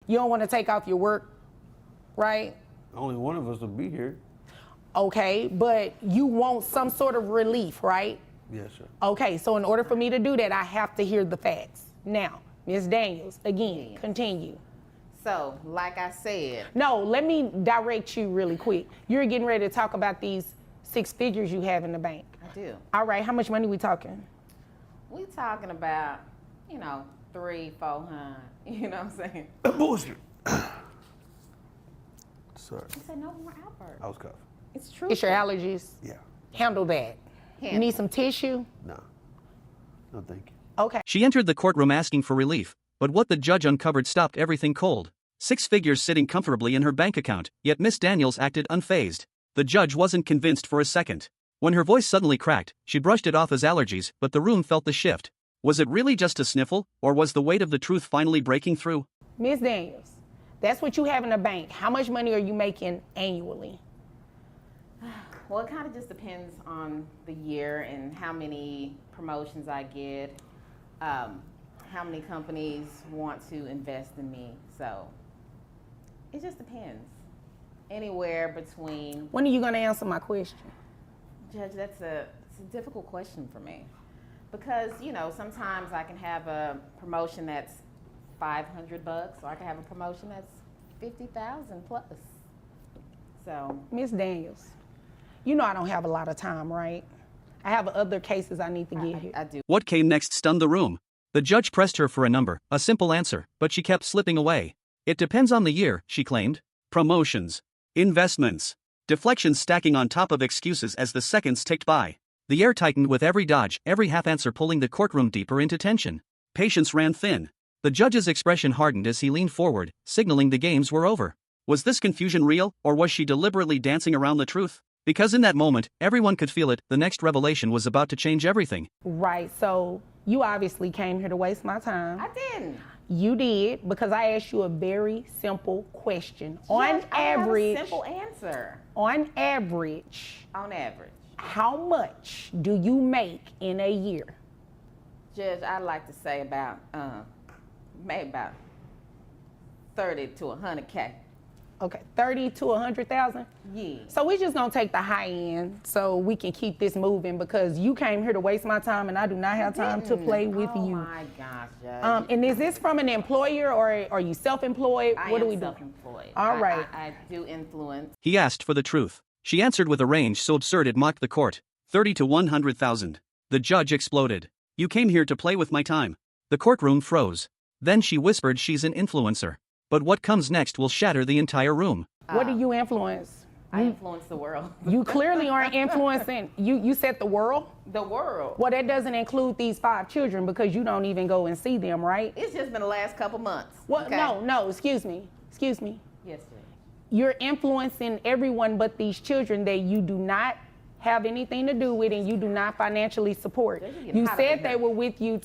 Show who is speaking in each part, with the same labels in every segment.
Speaker 1: You don't want to take off your work, right?
Speaker 2: Only one of us will be here.
Speaker 1: Okay, but you want some sort of relief, right?
Speaker 2: Yes, sir.
Speaker 1: Okay, so in order for me to do that, I have to hear the facts. Now, Ms. Daniels, again, continue.
Speaker 3: So, like I said.
Speaker 1: No, let me direct you really quick. You're getting ready to talk about these 6 figures you have in the bank.
Speaker 3: I do.
Speaker 1: All right, how much money we talking?
Speaker 3: We talking about, 300-400. You know what I'm saying?
Speaker 2: Bullshit. Sorry.
Speaker 3: I said no more outbursts.
Speaker 2: I was coughing.
Speaker 3: It's true.
Speaker 1: It's your allergies.
Speaker 2: Yeah.
Speaker 1: Handle that. You need some tissue?
Speaker 2: No. No, thank you.
Speaker 1: Okay.
Speaker 4: She entered the courtroom asking for relief, but what the judge uncovered stopped everything cold. 6 figures sitting comfortably in her bank account, yet Miss Daniels acted unfazed. The judge wasn't convinced for a second. When her voice suddenly cracked, she brushed it off as allergies, but the room felt the shift. Was it really just a sniffle, or was the weight of the truth finally breaking through?
Speaker 1: Ms. Daniels, that's what you have in the bank. How much money are you making annually?
Speaker 3: Well, it kind of just depends on the year and how many promotions I get, how many companies want to invest in me. So it just depends. Anywhere between.
Speaker 1: When are you going to answer my question?
Speaker 3: Judge, it's a difficult question for me. Because, sometimes I can have a promotion that's $500, or I can have a promotion that's $50,000 plus. So.
Speaker 1: Ms. Daniels, you know I don't have a lot of time, right? I have other cases I need to get here.
Speaker 3: I do.
Speaker 4: What came next stunned the room. The judge pressed her for a number, a simple answer, but she kept slipping away. It depends on the year, she claimed. Promotions. Investments. Deflections stacking on top of excuses as the seconds ticked by. The air tightened with every dodge, every half-answer pulling the courtroom deeper into tension. Patience ran thin. The judge's expression hardened as he leaned forward, signaling the games were over. Was this confusion real, or was she deliberately dancing around the truth? Because in that moment, everyone could feel it, the next revelation was about to change everything.
Speaker 1: Right, so you obviously came here to waste my time.
Speaker 3: I didn't.
Speaker 1: You did, because I asked you a very simple question.
Speaker 3: Judge,
Speaker 1: On
Speaker 3: I have
Speaker 1: average.
Speaker 3: a simple answer.
Speaker 1: On average.
Speaker 3: On average.
Speaker 1: How much do you make in a year?
Speaker 3: Judge, I'd like to say maybe about 30 to 100K.
Speaker 1: Okay, 30 to 100,000?
Speaker 3: Yeah.
Speaker 1: So we just gonna take the high end so we can keep this moving, because you came here to waste my time and I do not have time to play with you.
Speaker 3: Oh my gosh, Judge.
Speaker 1: And is this from an employer, or are you self-employed? What do we do?
Speaker 3: I am self-employed.
Speaker 1: All right.
Speaker 3: I do influence.
Speaker 4: He asked for the truth. She answered with a range so absurd it mocked the court. 30 to 100,000. The judge exploded. You came here to play with my time. The courtroom froze. Then she whispered she's an influencer. But what comes next will shatter the entire room.
Speaker 1: What do you influence?
Speaker 3: I influence the world.
Speaker 1: You clearly aren't influencing. You said the world?
Speaker 3: The world.
Speaker 1: Well, that doesn't include these 5 children, because you don't even go and see them, right?
Speaker 3: It's just been the last couple months.
Speaker 1: Well,
Speaker 3: okay?
Speaker 1: no, excuse me.
Speaker 3: Yes, Judge.
Speaker 1: You're influencing everyone but these children that you do not have anything to do with and you do not financially support. You said they were with you.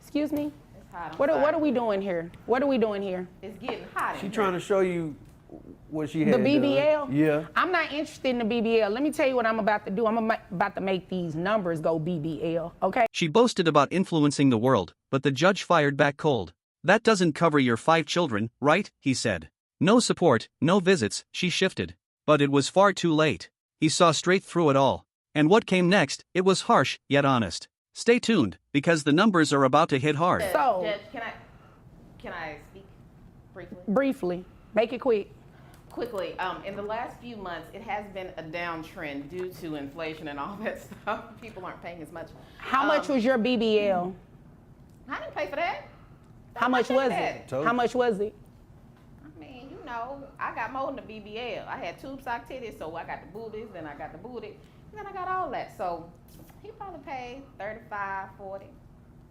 Speaker 1: Excuse me?
Speaker 3: It's hot.
Speaker 1: What are we doing here? What are we doing here?
Speaker 3: It's getting hot.
Speaker 2: She trying to show you what she had
Speaker 1: The BBL?
Speaker 2: done. Yeah.
Speaker 1: I'm not interested in the BBL. Let me tell you what I'm about to do. I'm about to make these numbers go BBL, okay?
Speaker 4: She boasted about influencing the world, but the judge fired back cold. That doesn't cover your 5 children, right? He said. No support, no visits, she shifted. But it was far too late. He saw straight through it all. And what came next, it was harsh, yet honest. Stay tuned, because the numbers are about to hit hard.
Speaker 1: So,
Speaker 3: Judge, can I speak briefly?
Speaker 1: briefly, make it quick.
Speaker 3: Quickly, in the last few months, it has been a downtrend due to inflation and all that stuff. People aren't paying as much.
Speaker 1: How much was your BBL?
Speaker 3: I didn't pay for that.
Speaker 1: How much was it? How much was it?
Speaker 3: I mean, I got more than the BBL. I had tube sock titties, so I got the booties, then I got the booty, and then I got all that. So he probably paid $35, $40.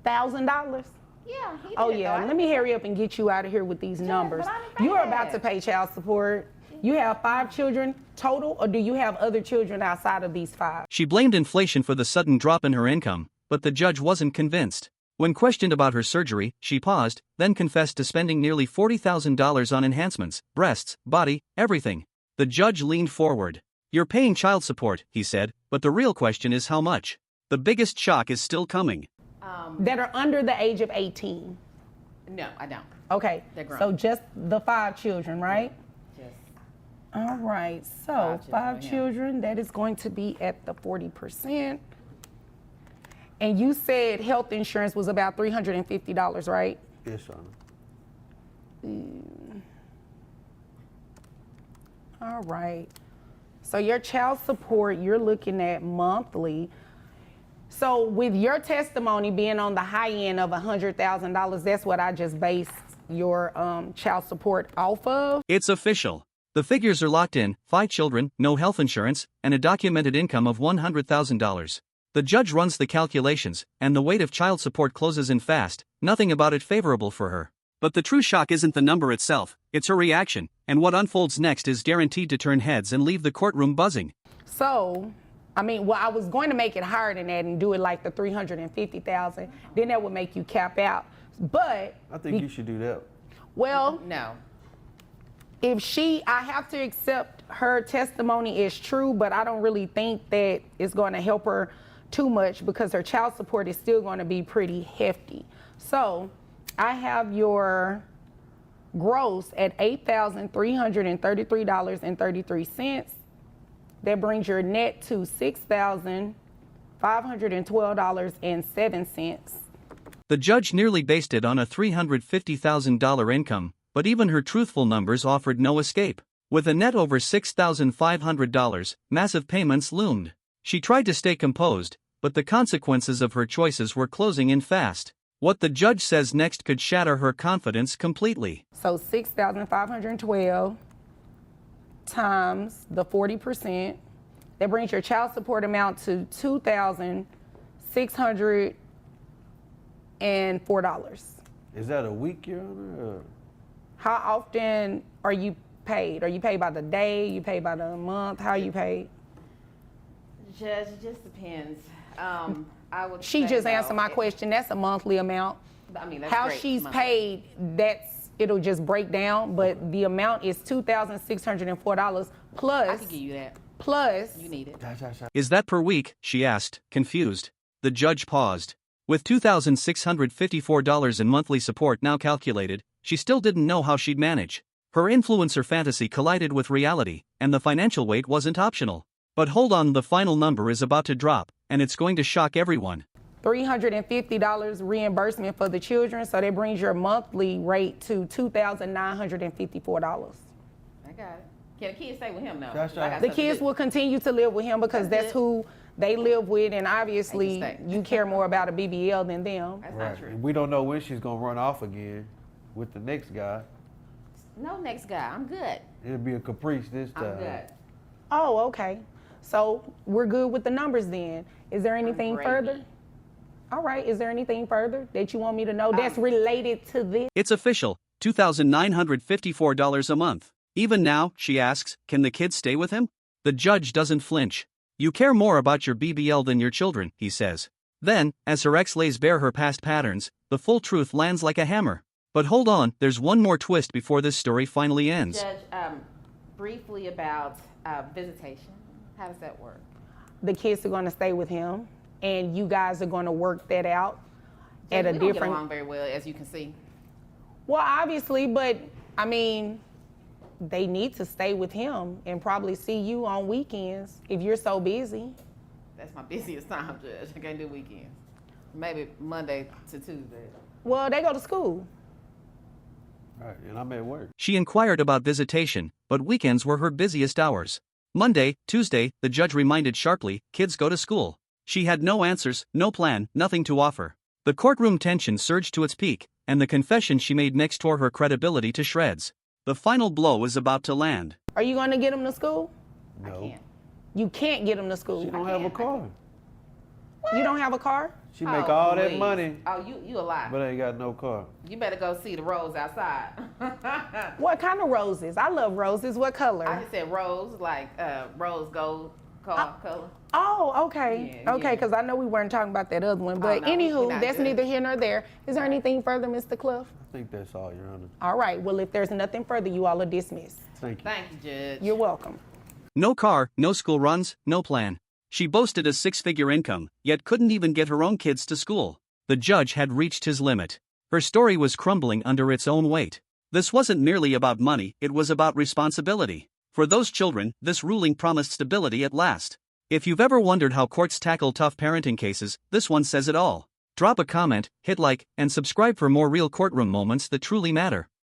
Speaker 1: $1,000?
Speaker 3: Yeah, he did.
Speaker 1: Oh yeah, let me hurry up and get you out of here with these numbers. You are about to pay child support. You have 5 children total, or do you have other children outside of these 5?
Speaker 4: She blamed inflation for the sudden drop in her income, but the judge wasn't convinced. When questioned about her surgery, she paused, then confessed to spending nearly $40,000 on enhancements, breasts, body, everything. The judge leaned forward. You're paying child support, he said, but the real question is how much. The biggest shock is still coming.
Speaker 1: That are under the age of 18.
Speaker 3: No, I don't.
Speaker 1: Okay.
Speaker 3: They're grown.
Speaker 1: So just the 5 children, right?
Speaker 3: Just
Speaker 1: All right. So
Speaker 3: 5 children,
Speaker 1: 5
Speaker 3: yeah.
Speaker 1: children, that is going to be at the 40%. And you said health insurance was about $350, right?
Speaker 2: Yes, Shauna.
Speaker 1: All right. So your child support, you're looking at monthly. So with your testimony being on the high end of $100,000, that's what I just based your child support off of.
Speaker 4: It's official. The figures are locked in: 5 children, no health insurance, and a documented income of $100,000. The judge runs the calculations, and the weight of child support closes in fast, nothing about it favorable for her. But the true shock isn't the number itself, it's her reaction, and what unfolds next is guaranteed to turn heads and leave the courtroom buzzing.
Speaker 1: So, I mean, well, I was going to make it higher than that and do it like the $350,000. Then that would make you cap out. But
Speaker 2: I think you should do that.
Speaker 1: well,
Speaker 3: no.
Speaker 1: I have to accept her testimony is true, but I don't really think that it's going to help her too much because her child support is still going to be pretty hefty. So I have your gross at $8,333.33. That brings your net to $6,512.07.
Speaker 4: The judge nearly based it on a $350,000 income, but even her truthful numbers offered no escape. With a net over $6,500, massive payments loomed. She tried to stay composed, but the consequences of her choices were closing in fast. What the judge says next could shatter her confidence completely.
Speaker 1: So 6,512 times the 40%. That brings your child support amount to $2,604.
Speaker 2: Is that a week, Your Honor? Or?
Speaker 1: How often are you paid? Are you paid by the day? You paid by the month? How are you paid?
Speaker 3: Judge, it just depends. I would
Speaker 1: She
Speaker 3: say,
Speaker 1: just
Speaker 3: though,
Speaker 1: answered my question. That's a monthly amount.
Speaker 3: I mean, that's
Speaker 1: How
Speaker 3: great
Speaker 1: she's
Speaker 3: monthly.
Speaker 1: paid, it'll just break down, but the amount is $2,604 plus.
Speaker 3: I can give you that.
Speaker 1: Plus.
Speaker 3: You need it.
Speaker 4: Is that per week? She asked, confused. The judge paused. With $2,654 in monthly support now calculated, she still didn't know how she'd manage. Her influencer fantasy collided with reality, and the financial weight wasn't optional. But hold on, the final number is about to drop, and it's going to shock everyone.
Speaker 1: $350 reimbursement for the children, so that brings your monthly rate to $2,954.
Speaker 3: I got it. Can the kids stay with him, though?
Speaker 2: That's
Speaker 3: Like I
Speaker 2: right.
Speaker 1: The
Speaker 3: said,
Speaker 1: kids will continue to live with him because
Speaker 3: That's
Speaker 1: that's
Speaker 3: good.
Speaker 1: who they live with, and obviously
Speaker 3: They can stay.
Speaker 1: you care more about a BBL than them.
Speaker 3: That's
Speaker 2: Right.
Speaker 3: not true.
Speaker 2: And we don't know when she's gonna run off again with the next guy.
Speaker 3: No, next guy. I'm good.
Speaker 2: It'll be a caprice this time.
Speaker 3: I'm good.
Speaker 1: Oh, okay. So we're good with the numbers then. Is there anything
Speaker 3: gravy.
Speaker 1: further? All right, is there anything further that you want me to know that's related to this?
Speaker 4: It's official, $2,954 a month. Even now, she asks, can the kids stay with him? The judge doesn't flinch. You care more about your BBL than your children, he says. Then, as her ex lays bare her past patterns, the full truth lands like a hammer. But hold on, there's one more twist before this story finally ends.
Speaker 3: Judge, briefly about visitation. How does that work?
Speaker 1: The kids are going to stay with him, and you guys are going to work that out at
Speaker 3: Judge,
Speaker 1: a
Speaker 3: we don't get
Speaker 1: different.
Speaker 3: along very well, as you can see.
Speaker 1: Well, obviously, but I mean, they need to stay with him and probably see you on weekends if you're so busy.
Speaker 3: That's my busiest time, Judge. I can't do weekends. Maybe Monday to Tuesday.
Speaker 1: Well, they go to school.
Speaker 2: Right, and I'm at work.
Speaker 4: She inquired about visitation, but weekends were her busiest hours. Monday, Tuesday, the judge reminded sharply, kids go to school. She had no answers, no plan, nothing to offer. The courtroom tension surged to its peak, and the confession she made next tore her credibility to shreds. The final blow was about to land.
Speaker 1: Are you going to get them to school?
Speaker 3: I
Speaker 2: No.
Speaker 3: can't.
Speaker 1: You can't get them to school.
Speaker 2: She don't have a car.
Speaker 1: You don't have a car?
Speaker 2: She make all that
Speaker 3: please.
Speaker 2: money,
Speaker 3: Oh, you a lie.
Speaker 2: but ain't got no car.
Speaker 3: You better go see the rose outside.
Speaker 1: What kind of roses? I love roses. What color?
Speaker 3: I just said rose, like rose gold color.
Speaker 1: Oh, okay.
Speaker 3: Yeah,
Speaker 1: Okay,
Speaker 3: yeah.
Speaker 1: because I know we weren't talking about that other one. But
Speaker 3: no, we're
Speaker 1: anywho,
Speaker 3: not
Speaker 1: that's
Speaker 3: good.
Speaker 1: neither here nor there. Is there anything further, Mr. Cliff?
Speaker 2: I think that's all, Your Honor.
Speaker 1: All right. Well, if there's nothing further, you all are dismissed.
Speaker 2: Thank you.
Speaker 3: Thank you, Judge.
Speaker 1: You're welcome.
Speaker 4: No car, no school runs, no plan. She boasted a 6-figure income, yet couldn't even get her own kids to school. The judge had reached his limit. Her story was crumbling under its own weight. This wasn't merely about money, it was about responsibility. For those children, this ruling promised stability at last. If you've ever wondered how courts tackle tough parenting cases, this one says it all. Drop a comment, hit like, and subscribe for more real courtroom moments that truly matter.